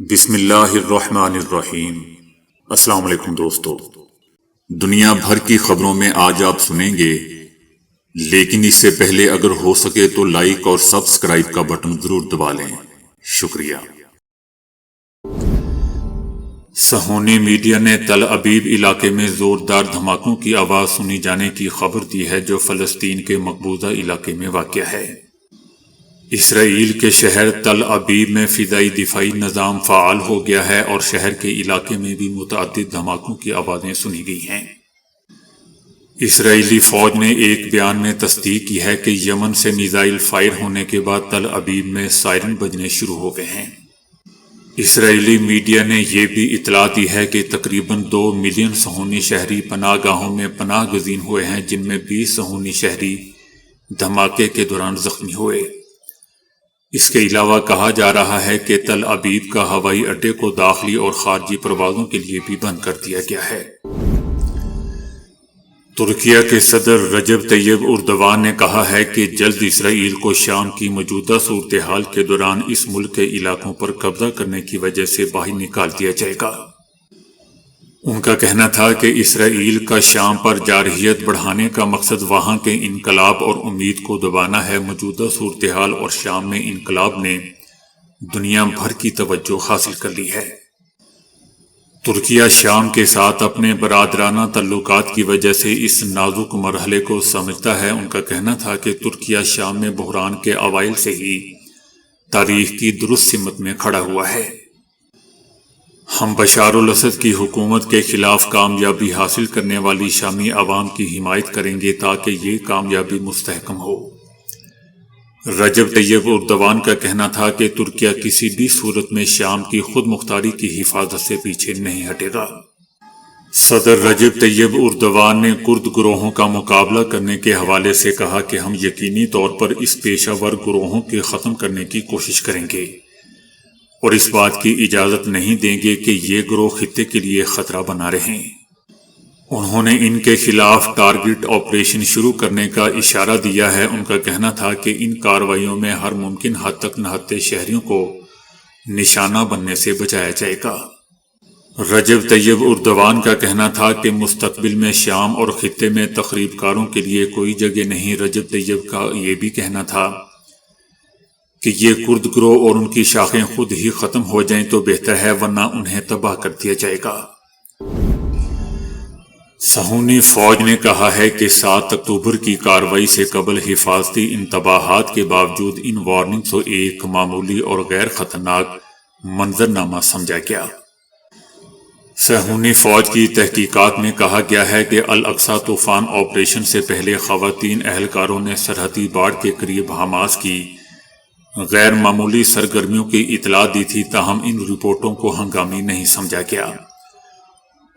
بسم اللہ الرحمن الرحیم۔ السلام علیکم دوستو، دنیا بھر کی خبروں میں آج آپ سنیں گے، لیکن اس سے پہلے اگر ہو سکے تو لائک اور سبسکرائب کا بٹن ضرور دبا لیں۔ شکریہ۔ صہیونی میڈیا نے تل ابیب علاقے میں زوردار دھماکوں کی آواز سنی جانے کی خبر دی ہے، جو فلسطین کے مقبوضہ علاقے میں واقع ہے۔ اسرائیل کے شہر تل ابیب میں فضائی دفاعی نظام فعال ہو گیا ہے اور شہر کے علاقے میں بھی متعدد دھماکوں کی آوازیں سنی گئی ہیں۔ اسرائیلی فوج نے ایک بیان میں تصدیق کی ہے کہ یمن سے میزائل فائر ہونے کے بعد تل ابیب میں سائرن بجنے شروع ہو گئے ہیں۔ اسرائیلی میڈیا نے یہ بھی اطلاع دی ہے کہ تقریباً 2 ملین صہیونی شہری پناہ گاہوں میں پناہ گزین ہوئے ہیں، جن میں 20 صہیونی شہری دھماکے کے دوران زخمی ہوئے۔ اس کے علاوہ کہا جا رہا ہے کہ تل ابیب کا ہوائی اڈے کو داخلی اور خارجی پروازوں کے لیے بھی بند کر دیا گیا ہے۔ ترکیہ کے صدر رجب طیب اردوان نے کہا ہے کہ جلد اسرائیل کو شام کی موجودہ صورتحال کے دوران اس ملک کے علاقوں پر قبضہ کرنے کی وجہ سے باہر نکال دیا جائے گا۔ ان کا کہنا تھا کہ اسرائیل کا شام پر جارحیت بڑھانے کا مقصد وہاں کے انقلاب اور امید کو دبانا ہے۔ موجودہ صورتحال اور شام میں انقلاب نے دنیا بھر کی توجہ حاصل کر لی ہے۔ ترکیہ شام کے ساتھ اپنے برادرانہ تعلقات کی وجہ سے اس نازک مرحلے کو سمجھتا ہے۔ ان کا کہنا تھا کہ ترکیہ شام میں بحران کے اوائل سے ہی تاریخ کی درست سمت میں کھڑا ہوا ہے۔ ہم بشار الاسد کی حکومت کے خلاف کامیابی حاصل کرنے والی شامی عوام کی حمایت کریں گے تاکہ یہ کامیابی مستحکم ہو۔ رجب طیب اردوان کا کہنا تھا کہ ترکیہ کسی بھی صورت میں شام کی خود مختاری کی حفاظت سے پیچھے نہیں ہٹے گا۔ صدر رجب طیب اردوان نے کرد گروہوں کا مقابلہ کرنے کے حوالے سے کہا کہ ہم یقینی طور پر اس پیشہ ور گروہوں کے ختم کرنے کی کوشش کریں گے اور اس بات کی اجازت نہیں دیں گے کہ یہ گروہ خطے کے لیے خطرہ بنا رہیں۔ انہوں نے ان کے خلاف ٹارگٹ آپریشن شروع کرنے کا اشارہ دیا ہے۔ ان کا کہنا تھا کہ ان کارروائیوں میں ہر ممکن حد تک نہتے شہریوں کو نشانہ بننے سے بچایا جائے گا۔ رجب طیب اردوان کا کہنا تھا کہ مستقبل میں شام اور خطے میں تخریب کاروں کے لیے کوئی جگہ نہیں۔ رجب طیب کا یہ بھی کہنا تھا کہ یہ کرد گروہ اور ان کی شاخیں خود ہی ختم ہو جائیں تو بہتر ہے، ورنہ انہیں تباہ کر دیا جائے گا۔ صہیونی فوج نے کہا ہے کہ 7 اکتوبر کی کارروائی سے قبل حفاظتی انتباہات کے باوجود ان وارننگز کو ایک معمولی اور غیر خطرناک منظرنامہ سمجھا گیا۔ صہیونی فوج کی تحقیقات میں کہا گیا ہے کہ الاقصی طوفان آپریشن سے پہلے خواتین اہلکاروں نے سرحدی باڑ کے قریب حماس کی غیر معمولی سرگرمیوں کی اطلاع دی تھی، تاہم ان رپورٹوں کو ہنگامی نہیں سمجھا گیا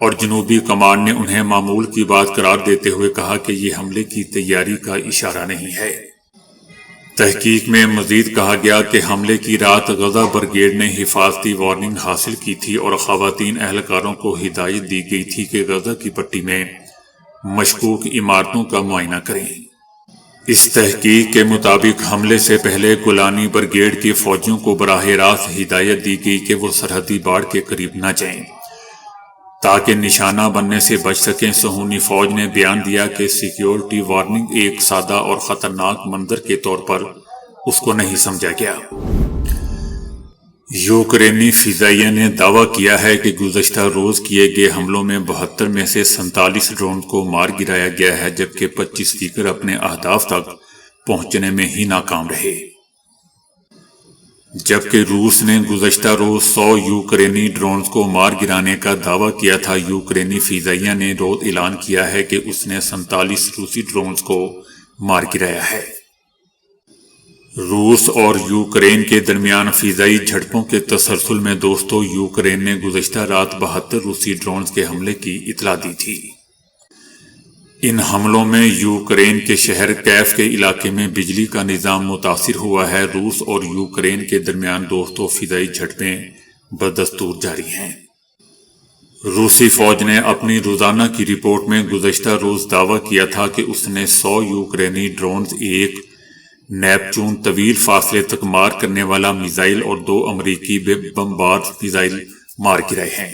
اور جنوبی کمانڈ نے انہیں معمول کی بات قرار دیتے ہوئے کہا کہ یہ حملے کی تیاری کا اشارہ نہیں ہے۔ تحقیق میں مزید کہا گیا کہ حملے کی رات غزہ بریگیڈ نے حفاظتی وارننگ حاصل کی تھی اور خواتین اہلکاروں کو ہدایت دی گئی تھی کہ غزہ کی پٹی میں مشکوک عمارتوں کا معائنہ کریں۔ اس تحقیق کے مطابق حملے سے پہلے گولانی بریگیڈ کے فوجیوں کو براہ راست ہدایت دی گئی کہ وہ سرحدی باڑ کے قریب نہ جائیں تاکہ نشانہ بننے سے بچ سکیں۔ صہیونی فوج نے بیان دیا کہ سیکیورٹی وارننگ ایک سادہ اور خطرناک منظر کے طور پر اس کو نہیں سمجھا گیا۔ یوکرینی فضائیہ نے دعویٰ کیا ہے کہ گزشتہ روز کیے گئے حملوں میں 72 میں سے 47 ڈرون کو مار گرایا گیا ہے، جبکہ 25 دیگر اپنے اہداف تک پہنچنے میں ہی ناکام رہے۔ جبکہ روس نے گزشتہ روز 100 یوکرینی ڈرونز کو مار گرانے کا دعویٰ کیا تھا۔ یوکرینی فضائیہ نے روز اعلان کیا ہے کہ اس نے 47 روسی ڈرونز کو مار گرایا ہے۔ روس اور یوکرین کے درمیان فضائی جھڑپوں کے تسلسل میں دوستو، یوکرین نے گزشتہ رات 72 روسی ڈرونز کے حملے کی اطلاع دی تھی۔ ان حملوں میں یوکرین کے شہر کیف کے علاقے میں بجلی کا نظام متاثر ہوا ہے۔ روس اور یوکرین کے درمیان دوستو فضائی جھڑپیں بدستور جاری ہیں۔ روسی فوج نے اپنی روزانہ کی رپورٹ میں گزشتہ روز دعویٰ کیا تھا کہ اس نے 100 یوکرینی ڈرونز ایک نیپچون طویل فاصلے تک مار کرنے والا میزائل اور 2 امریکی بمبارڈ میزائل مار گرائے ہیں۔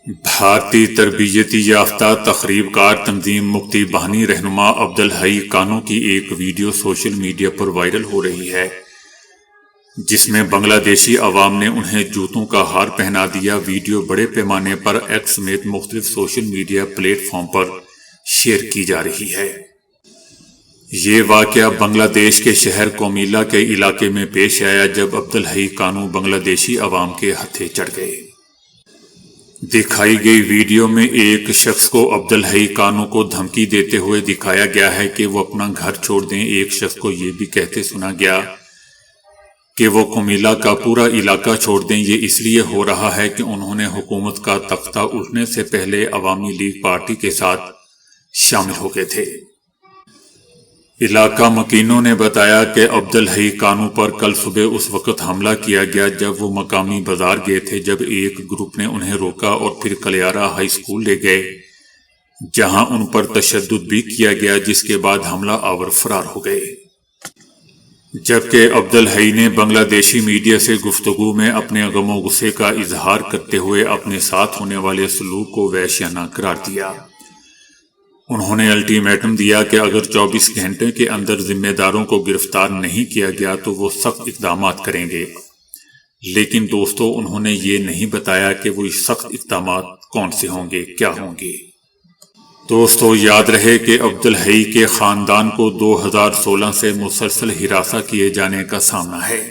بھارتی تربیتی یافتہ تقریب کار تنظیم مکتی باہنی رہنما عبدالحی کانو کی ایک ویڈیو سوشل میڈیا پر وائرل ہو رہی ہے، جس میں بنگلہ دیشی عوام نے انہیں جوتوں کا ہار پہنا دیا۔ ویڈیو بڑے پیمانے پر ایکس سمیت مختلف سوشل میڈیا پلیٹ فارم پر شیئر کی جا رہی ہے۔ یہ واقعہ بنگلہ دیش کے شہر کومیلا کے علاقے میں پیش آیا جب عبدالحی کانو بنگلہ دیشی عوام کے ہتھے چڑھ گئے۔ دکھائی گئی ویڈیو میں ایک شخص کو عبدالحی کانو کو دھمکی دیتے ہوئے دکھایا گیا ہے کہ وہ اپنا گھر چھوڑ دیں۔ ایک شخص کو یہ بھی کہتے سنا گیا کہ وہ کومیلا کا پورا علاقہ چھوڑ دیں، یہ اس لیے ہو رہا ہے کہ انہوں نے حکومت کا تختہ اٹھنے سے پہلے عوامی لیگ پارٹی کے ساتھ شامل ہو گئے تھے۔ علاقہ مکینوں نے بتایا کہ عبدالحی کانو پر کل صبح اس وقت حملہ کیا گیا جب وہ مقامی بازار گئے تھے، جب ایک گروپ نے انہیں روکا اور پھر کلیارا ہائی اسکول لے گئے جہاں ان پر تشدد بھی کیا گیا، جس کے بعد حملہ آور فرار ہو گئے۔ جبکہ عبدالحی نے بنگلہ دیشی میڈیا سے گفتگو میں اپنے غم و غصے کا اظہار کرتے ہوئے اپنے ساتھ ہونے والے سلوک کو وحشیانہ قرار دیا۔ انہوں نے الٹیمیٹم دیا کہ اگر 24 گھنٹے کے اندر ذمہ داروں کو گرفتار نہیں کیا گیا تو وہ سخت اقدامات کریں گے، لیکن دوستو انہوں نے یہ نہیں بتایا کہ وہ سخت اقدامات کون سے ہوں گے، کیا ہوں گے۔ دوستو یاد رہے کہ عبدالحی کے خاندان کو 2016 سے مسلسل ہراساں کیے جانے کا سامنا ہے،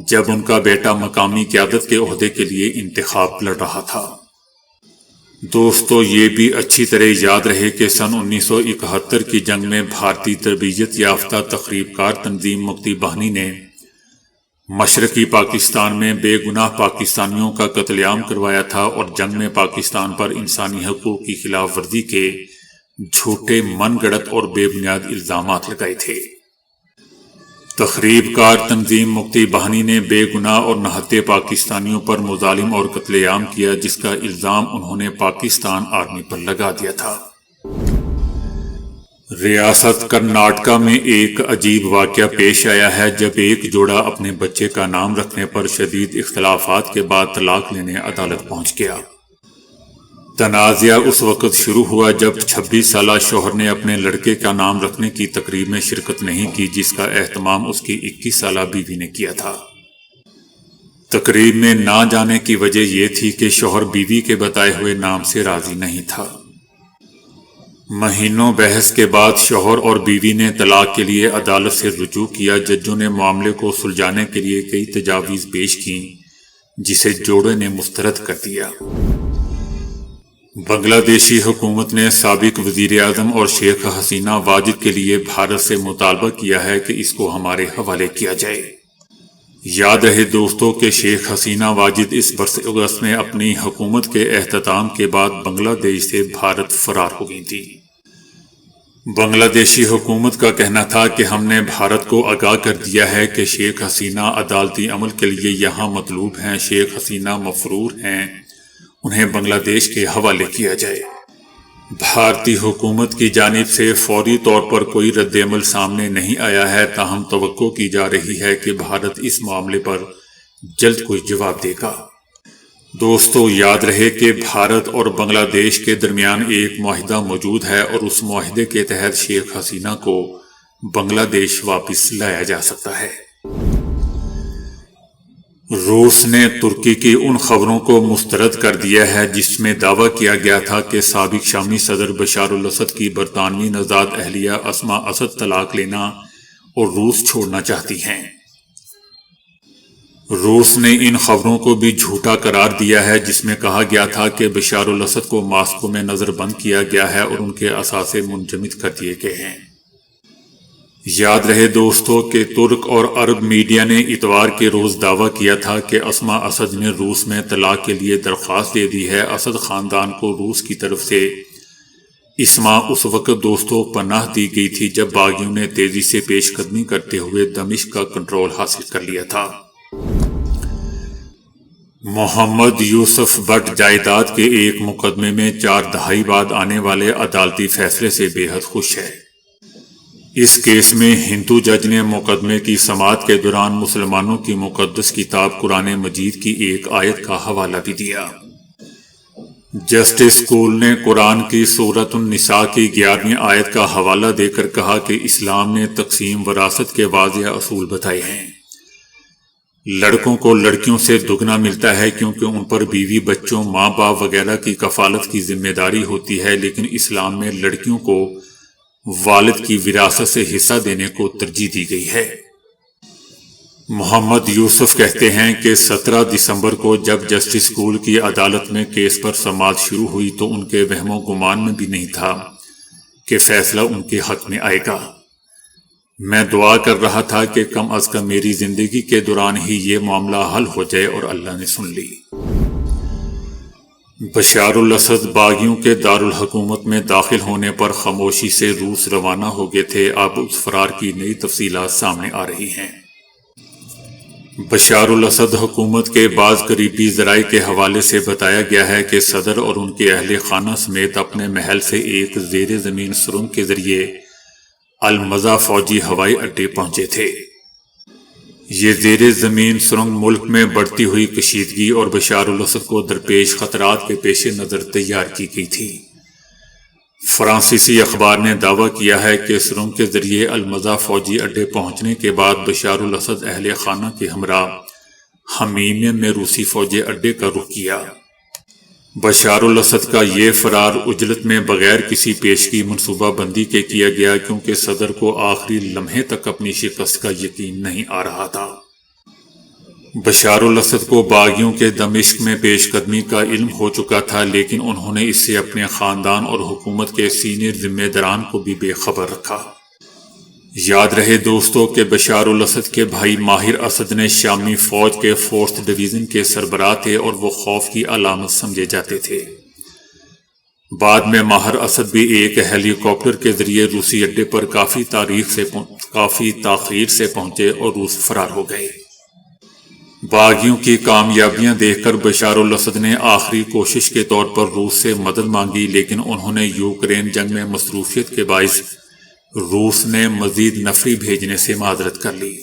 جب ان کا بیٹا مقامی قیادت کے عہدے کے لیے انتخاب لڑ رہا تھا۔ دوستو یہ بھی اچھی طرح یاد رہے کہ سن 1971 کی جنگ میں بھارتی تربیت یافتہ تقریب کار تنظیم مکتی باہنی نے مشرقی پاکستان میں بے گناہ پاکستانیوں کا قتل عام کروایا تھا اور جنگ میں پاکستان پر انسانی حقوق کی خلاف ورزی کے جھوٹے من گڑت اور بے بنیاد الزامات لگائے تھے۔ تقریب کار تنظیم مکتی باہنی نے بے گناہ اور نہتے پاکستانیوں پر مظالم اور قتل عام کیا، جس کا الزام انہوں نے پاکستان آرمی پر لگا دیا تھا۔ ریاست کرناٹکا میں ایک عجیب واقعہ پیش آیا ہے جب ایک جوڑا اپنے بچے کا نام رکھنے پر شدید اختلافات کے بعد طلاق لینے عدالت پہنچ گیا۔ تنازعہ اس وقت شروع ہوا جب 26 سالہ شوہر نے اپنے لڑکے کا نام رکھنے کی تقریب میں شرکت نہیں کی، جس کا اہتمام اس کی 21 سالہ بیوی نے کیا تھا۔ تقریب میں نہ جانے کی وجہ یہ تھی کہ شوہر بیوی کے بتائے ہوئے نام سے راضی نہیں تھا۔ مہینوں بحث کے بعد شوہر اور بیوی نے طلاق کے لیے عدالت سے رجوع کیا۔ ججوں نے معاملے کو سلجھانے کے لیے کئی تجاویز پیش کیں، جسے جوڑے نے مسترد کر دیا۔ بنگلہ دیشی حکومت نے سابق وزیر اعظم اور شیخ حسینہ واجد کے لیے بھارت سے مطالبہ کیا ہے کہ اس کو ہمارے حوالے کیا جائے۔ یاد رہے دوستوں کہ شیخ حسینہ واجد اس برس اگست میں اپنی حکومت کے اختتام کے بعد بنگلہ دیش سے بھارت فرار ہو گئی تھی۔ بنگلہ دیشی حکومت کا کہنا تھا کہ ہم نے بھارت کو آگاہ کر دیا ہے کہ شیخ حسینہ عدالتی عمل کے لیے یہاں مطلوب ہیں، شیخ حسینہ مفرور ہیں، انہیں بنگلہ دیش کے حوالے کیا جائے۔ بھارتی حکومت کی جانب سے فوری طور پر کوئی رد عمل سامنے نہیں آیا ہے، تاہم توقع کی جا رہی ہے کہ بھارت اس معاملے پر جلد کوئی جواب دے گا۔ دوستو یاد رہے کہ بھارت اور بنگلہ دیش کے درمیان ایک معاہدہ موجود ہے اور اس معاہدے کے تحت شیخ حسینہ کو بنگلہ دیش واپس لایا جا سکتا ہے۔ روس نے ترکی کی ان خبروں کو مسترد کر دیا ہے جس میں دعویٰ کیا گیا تھا کہ سابق شامی صدر بشار الاسد کی برطانوی نژاد اہلیہ اسما اسد طلاق لینا اور روس چھوڑنا چاہتی ہیں۔ روس نے ان خبروں کو بھی جھوٹا قرار دیا ہے جس میں کہا گیا تھا کہ بشار الاسد کو ماسکو میں نظر بند کیا گیا ہے اور ان کے اثاثے منجمد کر دیے گئے ہیں۔ یاد رہے دوستو کہ ترک اور عرب میڈیا نے اتوار کے روز دعویٰ کیا تھا کہ اسما اسد نے روس میں طلاق کے لیے درخواست دے دی ہے۔ اسد خاندان کو روس کی طرف سے اسما اس وقت دوستو پناہ دی گئی تھی جب باغیوں نے تیزی سے پیش قدمی کرتے ہوئے دمشق کا کنٹرول حاصل کر لیا تھا۔ محمد یوسف بٹ جائیداد کے ایک مقدمے میں 4 دہائی بعد آنے والے عدالتی فیصلے سے بے حد خوش ہے۔ اس کیس میں ہندو جج نے مقدمے کی سماعت کے دوران مسلمانوں کی مقدس کتاب قرآن مجید کی ایک آیت کا حوالہ بھی دیا۔ جسٹس کول نے قرآن کی سورۃ النساء کی 11ویں آیت کا حوالہ دے کر کہا کہ اسلام نے تقسیم وراثت کے واضح اصول بتائے ہیں۔ لڑکوں کو لڑکیوں سے دگنا ملتا ہے کیونکہ ان پر بیوی بچوں ماں باپ وغیرہ کی کفالت کی ذمہ داری ہوتی ہے، لیکن اسلام میں لڑکیوں کو والد کی وراثت سے حصہ دینے کو ترجیح دی گئی ہے۔ محمد یوسف کہتے ہیں کہ 17 دسمبر کو جب جسٹس کول کی عدالت میں کیس پر سماعت شروع ہوئی تو ان کے وہم و گمان میں بھی نہیں تھا کہ فیصلہ ان کے حق میں آئے گا۔ میں دعا کر رہا تھا کہ کم از کم میری زندگی کے دوران ہی یہ معاملہ حل ہو جائے، اور اللہ نے سن لی۔ بشار الاسد باغیوں کے دارالحکومت میں داخل ہونے پر خاموشی سے روس روانہ ہو گئے تھے۔ اب اس فرار کی نئی تفصیلات سامنے آ رہی ہیں۔ بشار الاسد حکومت کے بعض قریبی ذرائع کے حوالے سے بتایا گیا ہے کہ صدر اور ان کے اہل خانہ سمیت اپنے محل سے ایک زیر زمین سرنگ کے ذریعے المزا فوجی ہوائی اڈے پہنچے تھے۔ یہ زیر زمین سرنگ ملک میں بڑھتی ہوئی کشیدگی اور بشار الاسد کو درپیش خطرات کے پیش نظر تیار کی گئی تھی۔ فرانسیسی اخبار نے دعویٰ کیا ہے کہ سرنگ کے ذریعے المزا فوجی اڈے پہنچنے کے بعد بشار الاسد اہل خانہ کے ہمراہ حمیمیہ میں روسی فوجی اڈے کا رخ کیا۔ بشار الاسد کا یہ فرار عجلت میں بغیر کسی پیشگی منصوبہ بندی کے کیا گیا، کیونکہ صدر کو آخری لمحے تک اپنی شکست کا یقین نہیں آ رہا تھا۔ بشار الاسد کو باغیوں کے دمشق میں پیش قدمی کا علم ہو چکا تھا، لیکن انہوں نے اس سے اپنے خاندان اور حکومت کے سینئر ذمہ داران کو بھی بے خبر رکھا۔ یاد رہے دوستو کہ بشار الاسد کے بھائی ماہر اسد نے شامی فوج کے 4th ڈویژن کے سربراہ تھے اور وہ خوف کی علامت سمجھے جاتے تھے۔ بعد میں ماہر اسد بھی ایک ہیلی کاپٹر کے ذریعے روسی اڈے پر کافی تاخیر سے پہنچے اور روس فرار ہو گئے۔ باغیوں کی کامیابیاں دیکھ کر بشار الاسد نے آخری کوشش کے طور پر روس سے مدد مانگی، لیکن انہوں نے یوکرین جنگ میں مصروفیت کے باعث روس نے مزید نفری بھیجنے سے معذرت کر لی۔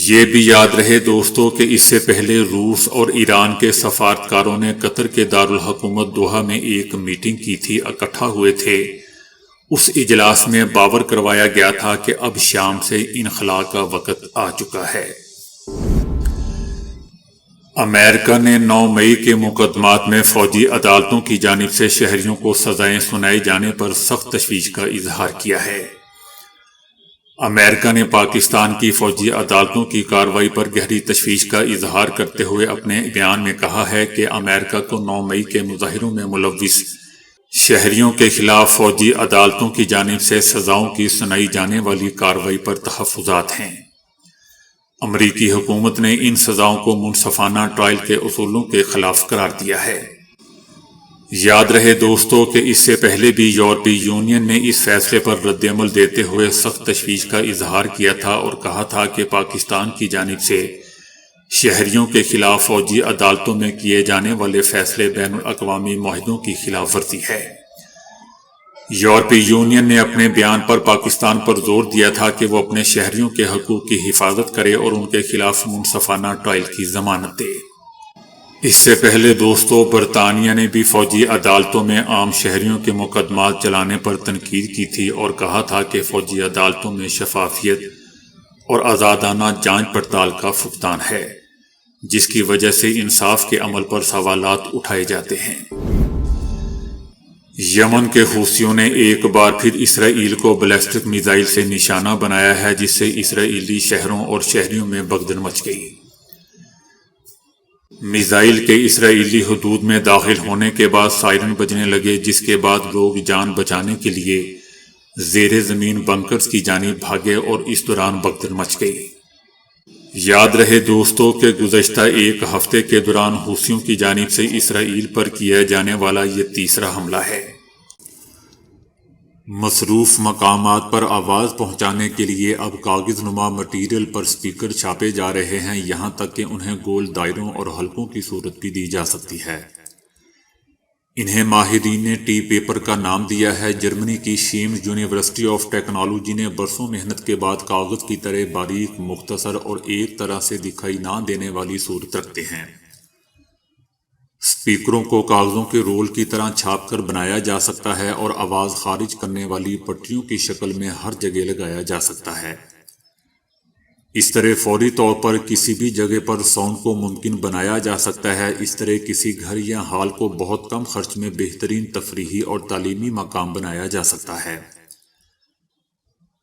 یہ بھی یاد رہے دوستو کہ اس سے پہلے روس اور ایران کے سفارتکاروں نے قطر کے دارالحکومت دوحہ میں ایک میٹنگ کی تھی، اکٹھا ہوئے تھے۔ اس اجلاس میں باور کروایا گیا تھا کہ اب شام سے انخلاء کا وقت آ چکا ہے۔ امریکہ نے 9 مئی کے مقدمات میں فوجی عدالتوں کی جانب سے شہریوں کو سزائیں سنائے جانے پر سخت تشویش کا اظہار کیا ہے۔ امریکہ نے پاکستان کی فوجی عدالتوں کی کارروائی پر گہری تشویش کا اظہار کرتے ہوئے اپنے بیان میں کہا ہے کہ امریکہ کو 9 مئی کے مظاہروں میں ملوث شہریوں کے خلاف فوجی عدالتوں کی جانب سے سزاؤں کی سنائی جانے والی کارروائی پر تحفظات ہیں۔ امریکی حکومت نے ان سزاؤں کو منصفانہ ٹرائل کے اصولوں کے خلاف قرار دیا ہے۔ یاد رہے دوستو کہ اس سے پہلے بھی یورپی یونین نے اس فیصلے پر رد عمل دیتے ہوئے سخت تشویش کا اظہار کیا تھا اور کہا تھا کہ پاکستان کی جانب سے شہریوں کے خلاف فوجی عدالتوں میں کیے جانے والے فیصلے بین الاقوامی معاہدوں کی خلاف ورزی ہے۔ یورپی یونین نے اپنے بیان پر پاکستان پر زور دیا تھا کہ وہ اپنے شہریوں کے حقوق کی حفاظت کرے اور ان کے خلاف منصفانہ ٹرائل کی ضمانت دے۔ اس سے پہلے دوستو برطانیہ نے بھی فوجی عدالتوں میں عام شہریوں کے مقدمات چلانے پر تنقید کی تھی اور کہا تھا کہ فوجی عدالتوں میں شفافیت اور آزادانہ جانچ پڑتال کا فقدان ہے، جس کی وجہ سے انصاف کے عمل پر سوالات اٹھائے جاتے ہیں۔ یمن کے حوثیوں نے ایک بار پھر اسرائیل کو بیلسٹک میزائل سے نشانہ بنایا ہے، جس سے اسرائیلی شہروں اور شہریوں میں بھگدڑ مچ گئی۔ میزائل کے اسرائیلی حدود میں داخل ہونے کے بعد سائرن بجنے لگے، جس کے بعد لوگ جان بچانے کے لیے زیر زمین بنکرز کی جانب بھاگے اور اس دوران بھگدڑ مچ گئی۔ یاد رہے دوستو کہ گزشتہ ایک ہفتے کے دوران حوثیوں کی جانب سے اسرائیل پر کیا جانے والا یہ تیسرا حملہ ہے۔ مصروف مقامات پر آواز پہنچانے کے لیے اب کاغذ نما مٹیریل پر سپیکر چھاپے جا رہے ہیں، یہاں تک کہ انہیں گول دائروں اور حلقوں کی صورت بھی دی جا سکتی ہے۔ انہیں ماہرین نے ٹی پیپر کا نام دیا ہے۔ جرمنی کی شیمز یونیورسٹی آف ٹیکنالوجی نے برسوں محنت کے بعد کاغذ کی طرح باریک، مختصر اور ایک طرح سے دکھائی نہ دینے والی صورت رکھتے ہیں۔ سپیکروں کو کاغذوں کے رول کی طرح چھاپ کر بنایا جا سکتا ہے اور آواز خارج کرنے والی پٹیوں کی شکل میں ہر جگہ لگایا جا سکتا ہے۔ اس طرح فوری طور پر کسی بھی جگہ پر ساؤنڈ کو ممکن بنایا جا سکتا ہے۔ اس طرح کسی گھر یا ہال کو بہت کم خرچ میں بہترین تفریحی اور تعلیمی مقام بنایا جا سکتا ہے۔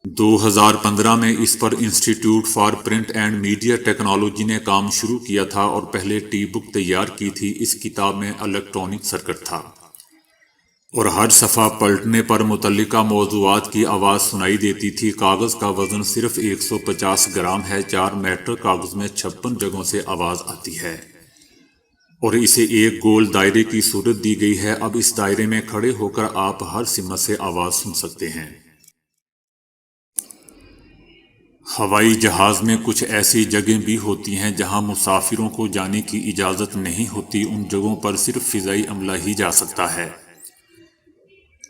2015 میں اس پر انسٹی ٹیوٹ for print and media technology نے کام شروع کیا تھا اور پہلے ٹی بک تیار کی تھی۔ اس کتاب میں الیکٹرانک سرکٹ تھا اور ہر صفحہ پلٹنے پر متعلقہ موضوعات کی آواز سنائی دیتی تھی۔ کاغذ کا وزن صرف 150 گرام ہے۔ 4 میٹر کاغذ میں 56 جگہوں سے آواز آتی ہے اور اسے ایک گول دائرے کی صورت دی گئی ہے۔ اب اس دائرے میں کھڑے ہو کر آپ ہر سمت سے آواز سن سکتے ہیں۔ ہوائی جہاز میں کچھ ایسی جگہیں بھی ہوتی ہیں جہاں مسافروں کو جانے کی اجازت نہیں ہوتی۔ ان جگہوں پر صرف فضائی عملہ ہی جا سکتا ہے۔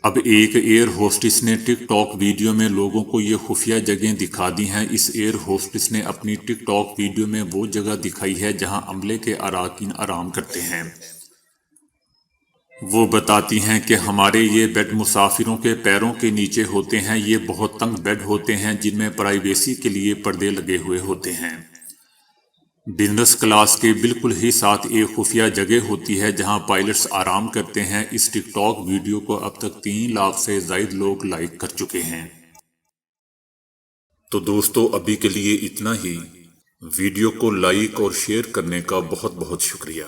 اب ایک ایئر ہوسٹس نے ٹک ٹاک ویڈیو میں لوگوں کو یہ خفیہ جگہیں دکھا دی ہیں۔ اس ایئر ہوسٹس نے اپنی ٹک ٹاک ویڈیو میں وہ جگہ دکھائی ہے جہاں عملے کے اراکین آرام کرتے ہیں۔ وہ بتاتی ہیں کہ ہمارے یہ بیڈ مسافروں کے پیروں کے نیچے ہوتے ہیں۔ یہ بہت تنگ بیڈ ہوتے ہیں جن میں پرائیویسی کے لیے پردے لگے ہوئے ہوتے ہیں۔ بزنس کلاس کے بالکل ہی ساتھ ایک خفیہ جگہ ہوتی ہے جہاں پائلٹس آرام کرتے ہیں۔ اس ٹک ٹاک ویڈیو کو اب تک 3 لاکھ سے زائد لوگ لائک کر چکے ہیں۔ تو دوستو ابھی کے لیے اتنا ہی۔ ویڈیو کو لائک اور شیئر کرنے کا بہت بہت شکریہ۔